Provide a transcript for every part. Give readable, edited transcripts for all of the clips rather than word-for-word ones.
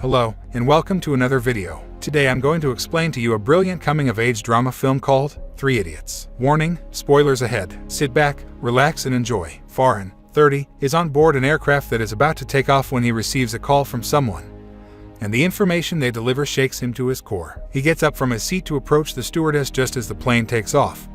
Hello, and welcome to another video. Today I'm going to explain to you a brilliant coming-of-age drama film called 3 Idiots. Warning, spoilers ahead. Sit back, relax and enjoy. Farhan, 30, is on board an aircraft that is about to take off when he receives a call from someone, and the information they deliver shakes him to his core. He gets up from his seat to approach the stewardess just as the plane takes off,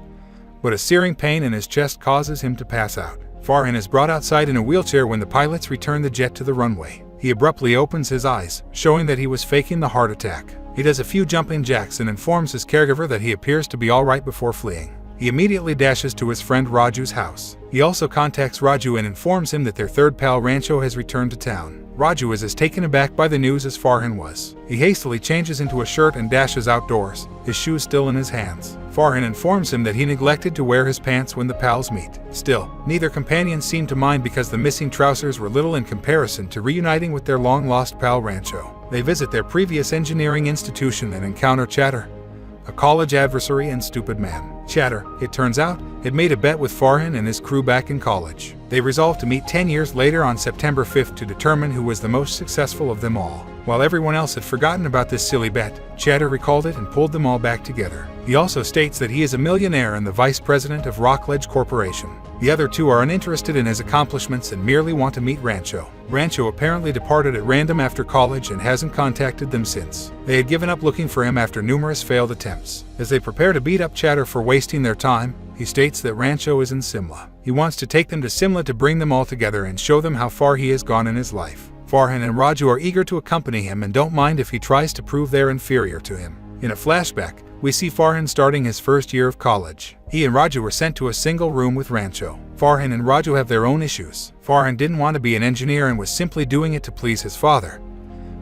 but a searing pain in his chest causes him to pass out. Farhan is brought outside in a wheelchair when the pilots return the jet to the runway. He abruptly opens his eyes, showing that he was faking the heart attack. He does a few jumping jacks and informs his caregiver that he appears to be alright before fleeing. He immediately dashes to his friend Raju's house. He also contacts Raju and informs him that their third pal Rancho has returned to town. Raju is as taken aback by the news as Farhan was. He hastily changes into a shirt and dashes outdoors, his shoes still in his hands. Farhan informs him that he neglected to wear his pants when the pals meet. Still, neither companion seemed to mind because the missing trousers were little in comparison to reuniting with their long-lost pal Rancho. They visit their previous engineering institution and encounter Chatter, a college adversary and stupid man. Chatter, it turns out, had made a bet with Farhan and his crew back in college. They resolved to meet 10 years later on September 5th to determine who was the most successful of them all. While everyone else had forgotten about this silly bet, Chatter recalled it and pulled them all back together. He also states that he is a millionaire and the vice president of Rockledge Corporation. The other two are uninterested in his accomplishments and merely want to meet Rancho. Rancho apparently departed at random after college and hasn't contacted them since. They had given up looking for him after numerous failed attempts. As they prepare to beat up Chatter for wasting their time, he states that Rancho is in Simla. He wants to take them to Simla to bring them all together and show them how far he has gone in his life. Farhan and Raju are eager to accompany him and don't mind if he tries to prove they're inferior to him. In a flashback, we see Farhan starting his first year of college. He and Raju were sent to a single room with Rancho. Farhan and Raju have their own issues. Farhan didn't want to be an engineer and was simply doing it to please his father,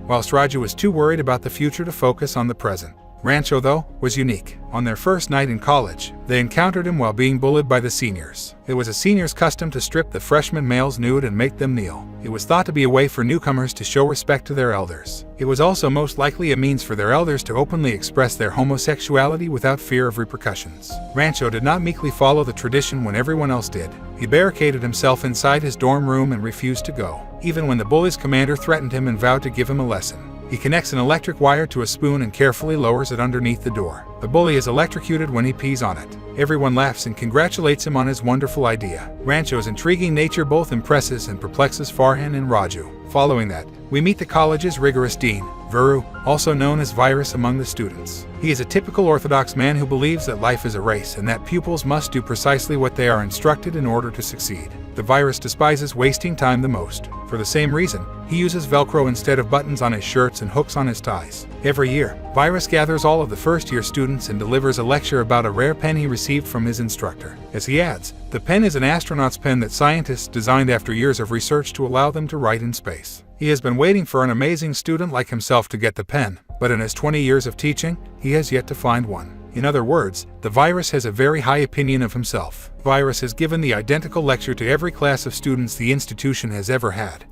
whilst Raju was too worried about the future to focus on the present. Rancho, though, was unique. On their first night in college, they encountered him while being bullied by the seniors. It was a senior's custom to strip the freshman males nude and make them kneel. It was thought to be a way for newcomers to show respect to their elders. It was also most likely a means for their elders to openly express their homosexuality without fear of repercussions. Rancho did not meekly follow the tradition when everyone else did. He barricaded himself inside his dorm room and refused to go, even when the bully's commander threatened him and vowed to give him a lesson. He connects an electric wire to a spoon and carefully lowers it underneath the door. The bully is electrocuted when he pees on it. Everyone laughs and congratulates him on his wonderful idea. Rancho's intriguing nature both impresses and perplexes Farhan and Raju. Following that, we meet the college's rigorous dean, Vuru, also known as Virus among the students. He is a typical orthodox man who believes that life is a race and that pupils must do precisely what they are instructed in order to succeed. The Virus despises wasting time the most. For the same reason, he uses Velcro instead of buttons on his shirts and hooks on his ties. Every year, Virus gathers all of the first-year students and delivers a lecture about a rare pen he received from his instructor. As he adds, the pen is an astronaut's pen that scientists designed after years of research to allow them to write in space. He has been waiting for an amazing student like himself to get the pen, but in his 20 years of teaching, he has yet to find one. In other words, the Virus has a very high opinion of himself. Virus has given the identical lecture to every class of students the institution has ever had,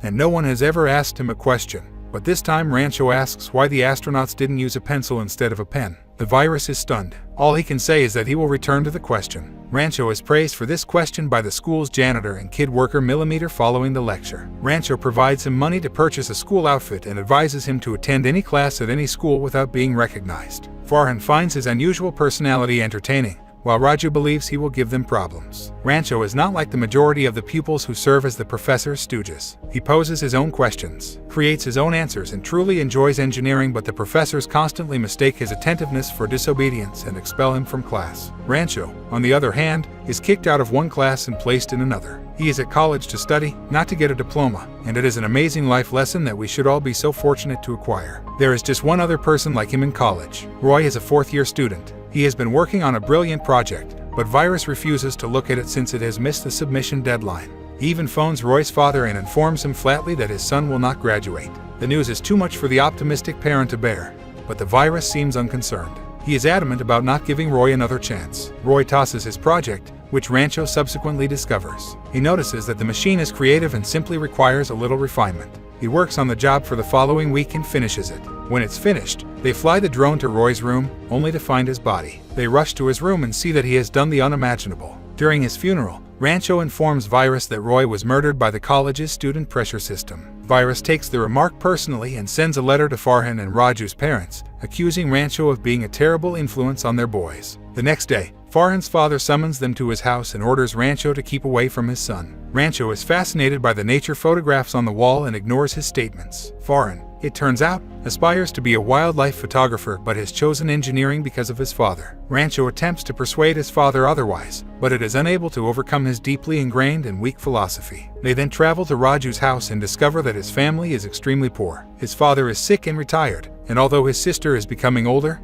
and no one has ever asked him a question. But this time Rancho asks why the astronauts didn't use a pencil instead of a pen. The Virus is stunned. All he can say is that he will return to the question. Rancho is praised for this question by the school's janitor and kid worker Millimeter following the lecture. Rancho provides him money to purchase a school outfit and advises him to attend any class at any school without being recognized. Farhan finds his unusual personality entertaining, while Raju believes he will give them problems. Rancho is not like the majority of the pupils who serve as the professor's stooges. He poses his own questions, creates his own answers, and truly enjoys engineering, but the professors constantly mistake his attentiveness for disobedience and expel him from class. Rancho, on the other hand, is kicked out of one class and placed in another. He is at college to study, not to get a diploma, and it is an amazing life lesson that we should all be so fortunate to acquire. There is just one other person like him in college. Roy is a fourth-year student. He has been working on a brilliant project, but Virus refuses to look at it since it has missed the submission deadline. He even phones Roy's father and informs him flatly that his son will not graduate. The news is too much for the optimistic parent to bear, but the Virus seems unconcerned. He is adamant about not giving Roy another chance. Roy tosses his project, which Rancho subsequently discovers. He notices that the machine is creative and simply requires a little refinement. He works on the job for the following week and finishes it. When it's finished, they fly the drone to Roy's room, only to find his body. They rush to his room and see that he has done the unimaginable. During his funeral, Rancho informs Virus that Roy was murdered by the college's student pressure system. Virus takes the remark personally and sends a letter to Farhan and Raju's parents, accusing Rancho of being a terrible influence on their boys. The next day, Farhan's father summons them to his house and orders Rancho to keep away from his son. Rancho is fascinated by the nature photographs on the wall and ignores his statements. Farhan, it turns out, aspires to be a wildlife photographer but has chosen engineering because of his father. Rancho attempts to persuade his father otherwise, but it is unable to overcome his deeply ingrained and weak philosophy. They then travel to Raju's house and discover that his family is extremely poor. His father is sick and retired, and although his sister is becoming older,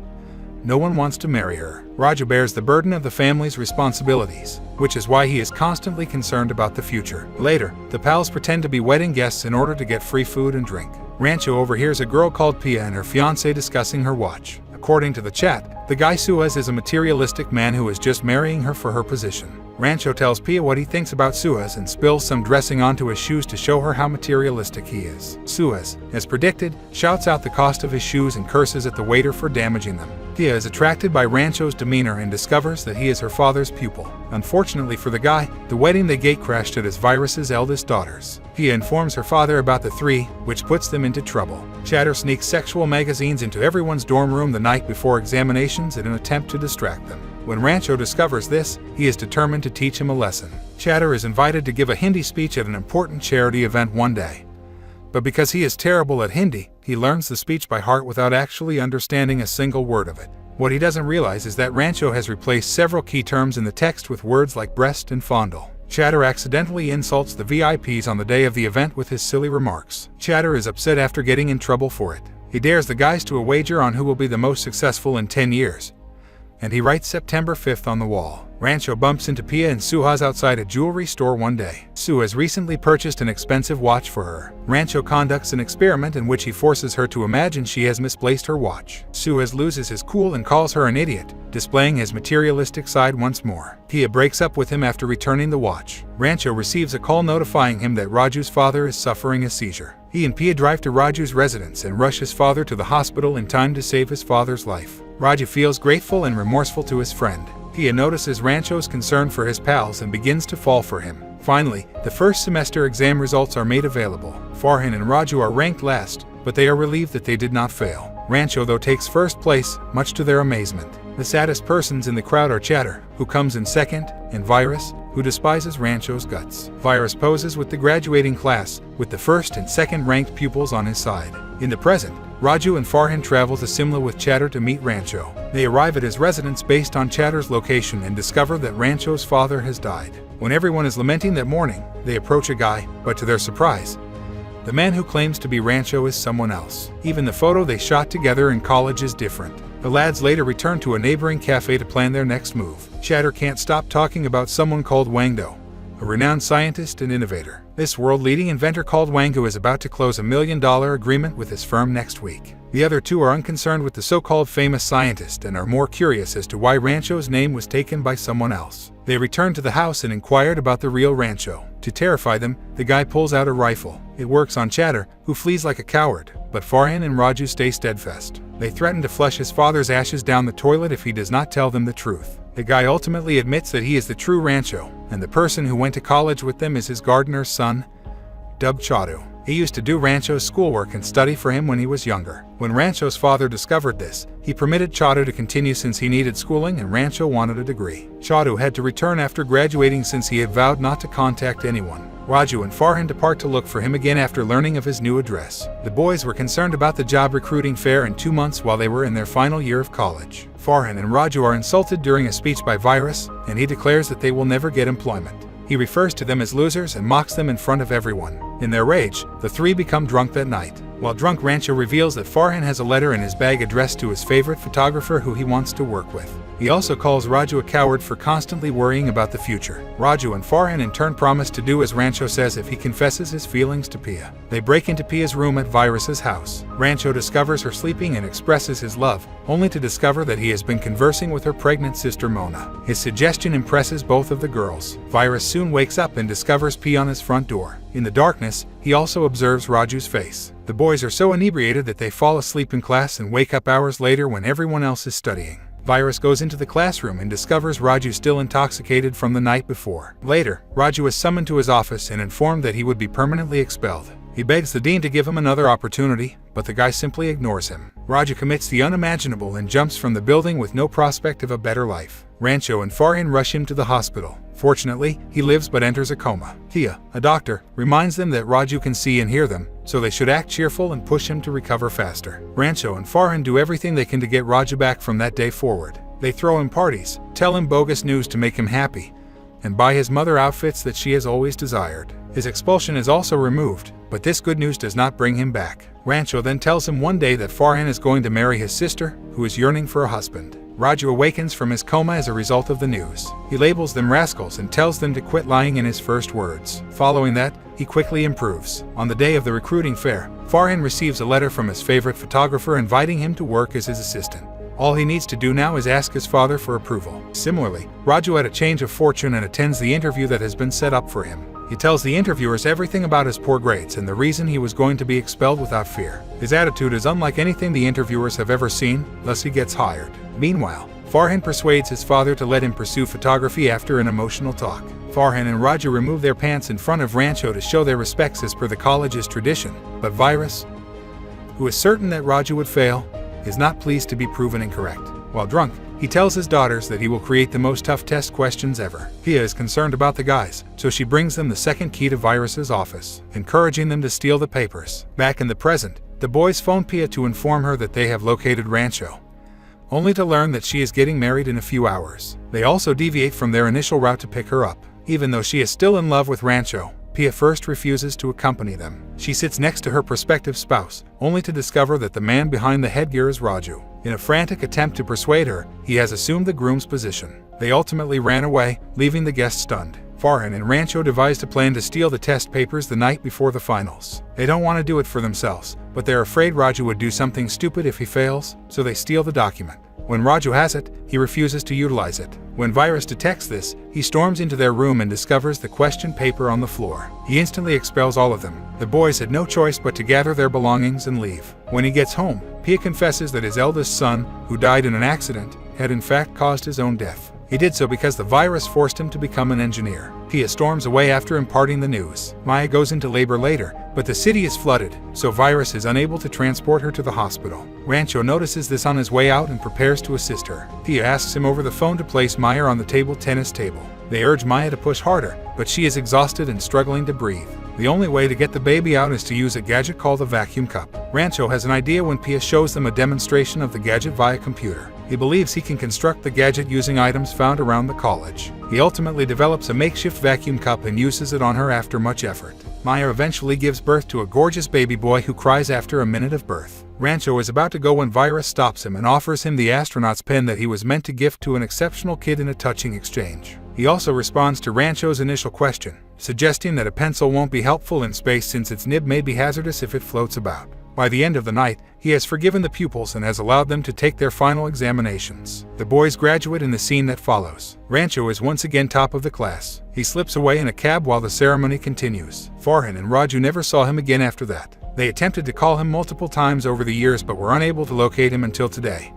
no one wants to marry her. Raju bears the burden of the family's responsibilities, which is why he is constantly concerned about the future. Later, the pals pretend to be wedding guests in order to get free food and drink. Rancho overhears a girl called Pia and her fiancé discussing her watch. According to the chat, the guy Suez is a materialistic man who is just marrying her for her position. Rancho tells Pia what he thinks about Suez and spills some dressing onto his shoes to show her how materialistic he is. Suez, as predicted, shouts out the cost of his shoes and curses at the waiter for damaging them. Pia is attracted by Rancho's demeanor and discovers that he is her father's pupil. Unfortunately for the guy, the wedding they gatecrashed at is Virus's eldest daughters. Pia informs her father about the three, which puts them into trouble. Chatter sneaks sexual magazines into everyone's dorm room the night before examinations in an attempt to distract them. When Rancho discovers this, he is determined to teach him a lesson. Chatter is invited to give a Hindi speech at an important charity event one day. But because he is terrible at Hindi, he learns the speech by heart without actually understanding a single word of it. What he doesn't realize is that Rancho has replaced several key terms in the text with words like breast and fondle. Chatter accidentally insults the VIPs on the day of the event with his silly remarks. Chatter is upset after getting in trouble for it. He dares the guys to a wager on who will be the most successful in 10 years. And he writes September 5th on the wall. Rancho bumps into Pia and Suhas outside a jewelry store one day. Sue has recently purchased an expensive watch for her. Rancho conducts an experiment in which he forces her to imagine she has misplaced her watch. Suhas loses his cool and calls her an idiot, displaying his materialistic side once more. Pia breaks up with him after returning the watch. Rancho receives a call notifying him that Raju's father is suffering a seizure. He and Pia drive to Raju's residence and rush his father to the hospital in time to save his father's life. Raju feels grateful and remorseful to his friend. Pia notices Rancho's concern for his pals and begins to fall for him. Finally, the first semester exam results are made available. Farhan and Raju are ranked last, but they are relieved that they did not fail. Rancho, though, takes first place, much to their amazement. The saddest persons in the crowd are Chatter, who comes in second, and Virus, who despises Rancho's guts. Virus poses with the graduating class, with the first and second ranked pupils on his side. In the present, Raju and Farhan travel to Simla with Chatter to meet Rancho. They arrive at his residence based on Chatter's location and discover that Rancho's father has died. When everyone is lamenting that morning, they approach a guy, but to their surprise, the man who claims to be Rancho is someone else. Even the photo they shot together in college is different. The lads later return to a neighboring cafe to plan their next move. Chatter can't stop talking about someone called Wangdo, a renowned scientist and innovator. This world-leading inventor called Wangu is about to close $1 million agreement with his firm next week. The other two are unconcerned with the so-called famous scientist and are more curious as to why Rancho's name was taken by someone else. They return to the house and inquired about the real Rancho. To terrify them, the guy pulls out a rifle. It works on Chatter, who flees like a coward, but Farhan and Raju stay steadfast. They threaten to flush his father's ashes down the toilet if he does not tell them the truth. The guy ultimately admits that he is the true Rancho, and the person who went to college with them is his gardener's son, dubbed Chadu. He used to do Rancho's schoolwork and study for him when he was younger. When Rancho's father discovered this, he permitted Chadu to continue since he needed schooling and Rancho wanted a degree. Chadu had to return after graduating since he had vowed not to contact anyone. Raju and Farhan depart to look for him again after learning of his new address. The boys were concerned about the job recruiting fair in 2 months while they were in their final year of college. Farhan and Raju are insulted during a speech by Virus, and he declares that they will never get employment. He refers to them as losers and mocks them in front of everyone. In their rage, the three become drunk that night. While drunk, Rancho reveals that Farhan has a letter in his bag addressed to his favorite photographer who he wants to work with. He also calls Raju a coward for constantly worrying about the future. Raju and Farhan in turn promise to do as Rancho says if he confesses his feelings to Pia. They break into Pia's room at Virus's house. Rancho discovers her sleeping and expresses his love, only to discover that he has been conversing with her pregnant sister Mona. His suggestion impresses both of the girls. Virus soon wakes up and discovers Pia on his front door. In the darkness, he also observes Raju's face. The boys are so inebriated that they fall asleep in class and wake up hours later when everyone else is studying. Virus goes into the classroom and discovers Raju still intoxicated from the night before. Later, Raju is summoned to his office and informed that he would be permanently expelled. He begs the dean to give him another opportunity, but the guy simply ignores him. Raju commits the unimaginable and jumps from the building with no prospect of a better life. Rancho and Farhan rush him to the hospital. Fortunately, he lives but enters a coma. Tia, a doctor, reminds them that Raju can see and hear them, so they should act cheerful and push him to recover faster. Rancho and Farhan do everything they can to get Raju back from that day forward. They throw him parties, tell him bogus news to make him happy, and buy his mother outfits that she has always desired. His expulsion is also removed, but this good news does not bring him back. Rancho then tells him one day that Farhan is going to marry his sister, who is yearning for a husband. Raju awakens from his coma as a result of the news. He labels them rascals and tells them to quit lying in his first words. Following that, he quickly improves. On the day of the recruiting fair, Farhan receives a letter from his favorite photographer inviting him to work as his assistant. All he needs to do now is ask his father for approval. Similarly, Raju had a change of fortune and attends the interview that has been set up for him. He tells the interviewers everything about his poor grades and the reason he was going to be expelled without fear. His attitude is unlike anything the interviewers have ever seen, thus he gets hired. Meanwhile, Farhan persuades his father to let him pursue photography after an emotional talk. Farhan and Raju remove their pants in front of Rancho to show their respects as per the college's tradition, but Virus, who is certain that Raju would fail, is not pleased to be proven incorrect. While drunk, he tells his daughters that he will create the most tough test questions ever. Pia is concerned about the guys, so she brings them the second key to Virus's office, encouraging them to steal the papers. Back in the present, the boys phone Pia to inform her that they have located Rancho, only to learn that she is getting married in a few hours. They also deviate from their initial route to pick her up. Even though she is still in love with Rancho, Pia first refuses to accompany them. She sits next to her prospective spouse, only to discover that the man behind the headgear is Raju. In a frantic attempt to persuade her, he has assumed the groom's position. They ultimately ran away, leaving the guests stunned. Farhan and Rancho devised a plan to steal the test papers the night before the finals. They don't want to do it for themselves, but they're afraid Raju would do something stupid if he fails, so they steal the document. When Raju has it, he refuses to utilize it. When Virus detects this, he storms into their room and discovers the question paper on the floor. He instantly expels all of them. The boys had no choice but to gather their belongings and leave. When he gets home, Pia confesses that his eldest son, who died in an accident, had in fact caused his own death. He did so because the virus forced him to become an engineer. Pia storms away after imparting the news. Maya goes into labor later, but the city is flooded, so Virus is unable to transport her to the hospital. Rancho notices this on his way out and prepares to assist her. Pia asks him over the phone to place Maya on the table tennis table. They urge Maya to push harder, but she is exhausted and struggling to breathe. The only way to get the baby out is to use a gadget called the vacuum cup. Rancho has an idea when Pia shows them a demonstration of the gadget via computer. He believes he can construct the gadget using items found around the college. He ultimately develops a makeshift vacuum cup and uses it on her after much effort. Maya eventually gives birth to a gorgeous baby boy who cries after a minute of birth. Rancho is about to go when Virus stops him and offers him the astronaut's pen that he was meant to gift to an exceptional kid in a touching exchange. He also responds to Rancho's initial question, suggesting that a pencil won't be helpful in space since its nib may be hazardous if it floats about. By the end of the night, he has forgiven the pupils and has allowed them to take their final examinations. The boys graduate in the scene that follows. Rancho is once again top of the class. He slips away in a cab while the ceremony continues. Farhan and Raju never saw him again after that. They attempted to call him multiple times over the years but were unable to locate him until today,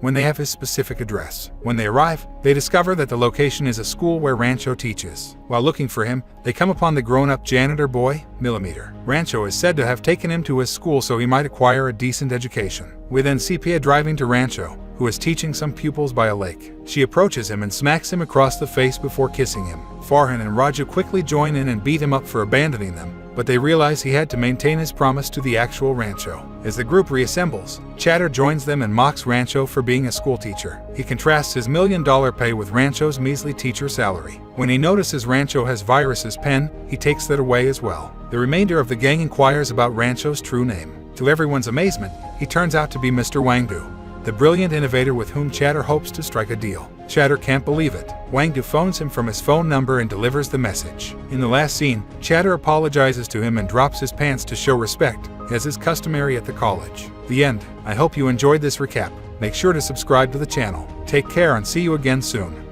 when they have his specific address. When they arrive, they discover that the location is a school where Rancho teaches. While looking for him, they come upon the grown-up janitor boy, Millimeter. Rancho is said to have taken him to his school so he might acquire a decent education. We then see Pia driving to Rancho, who is teaching some pupils by a lake. She approaches him and smacks him across the face before kissing him. Farhan and Raju quickly join in and beat him up for abandoning them, but they realize he had to maintain his promise to the actual Rancho. As the group reassembles, Chatter joins them and mocks Rancho for being a schoolteacher. He contrasts his $1 million pay with Rancho's measly teacher salary. When he notices Rancho has Virus's pen, he takes that away as well. The remainder of the gang inquires about Rancho's true name. To everyone's amazement, he turns out to be Mr. Wangdu, the brilliant innovator with whom Chatter hopes to strike a deal. Chatter can't believe it. Wangdu phones him from his phone number and delivers the message. In the last scene, Chatter apologizes to him and drops his pants to show respect, as is customary at the college. The end. I hope you enjoyed this recap. Make sure to subscribe to the channel. Take care and see you again soon.